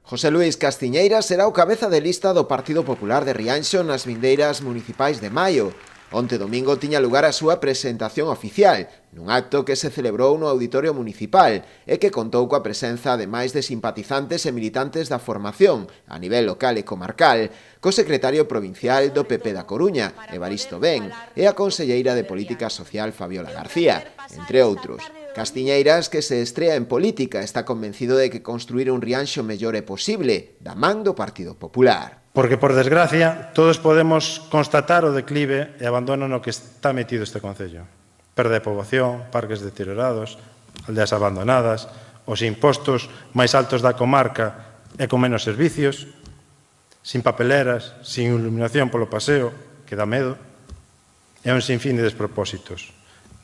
José Luís Castiñeiras será o cabeza de lista do Partido Popular de Rianxo nas vindeiras municipais de maio. Onte domingo tiña lugar a súa presentación oficial, nun acto que se celebrou no Auditorio Municipal e que contou coa presenza de máis de simpatizantes e militantes da formación a nivel local e comarcal, co secretario provincial do PP da Coruña, Evaristo Ben, e a conselleira de Política Social Fabiola García, entre outros. Castiñeiras, que se estrea en política, está convencido de que construir un Rianxo mellor é posible, da man do Partido Popular. Porque, por desgracia, todos podemos constatar o declive e abandono no que está metido este concello. Perda de poboación, parques deteriorados, aldeas abandonadas, os impostos máis altos da comarca e con menos servicios, sin papeleras, sin iluminación polo paseo, que dá medo, e un sinfín de despropósitos.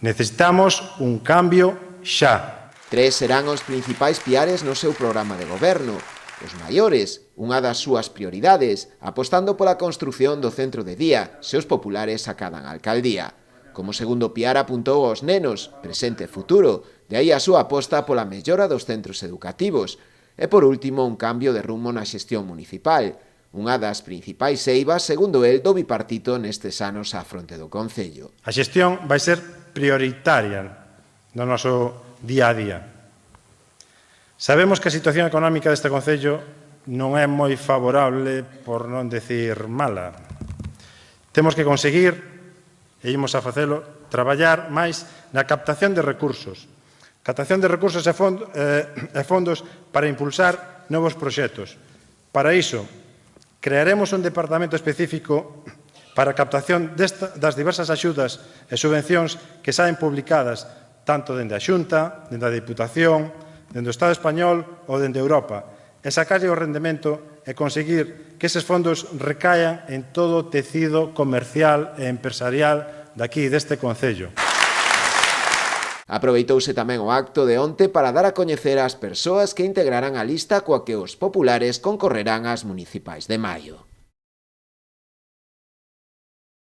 Necesitamos un cambio xa. 3 serán os principais piares no seu programa de goberno. Os maiores, unha das súas prioridades, apostando pola construción do centro de día, se os populares acadan a alcaldía. Como segundo piar apuntou aos nenos, presente e futuro, de aí a súa aposta pola mellora dos centros educativos. E por último, un cambio de rumbo na xestión municipal, unha das principais eivas, segundo el, do bipartito nestes anos á fronte do concello. A xestión vai ser prioritaria no noso día a día. Sabemos que a situación económica deste concello non é moi favorable, por non decir mala. Temos que conseguir, e imos a facelo, traballar máis na captación de recursos. Captación de recursos e fondos para impulsar novos proxectos. Para iso, crearemos un departamento específico para a captación das diversas axudas e subvencións que saen publicadas tanto dende a Xunta, dende a Diputación, dende o Estado español ou dende Europa, e sacarlle o rendemento e conseguir que eses fondos recaian en todo o tecido comercial e empresarial daqui, deste concello. Aproveitouse tamén o acto de onte para dar a coñecer ás persoas que integrarán a lista coa que os populares concorrerán ás municipais de maio.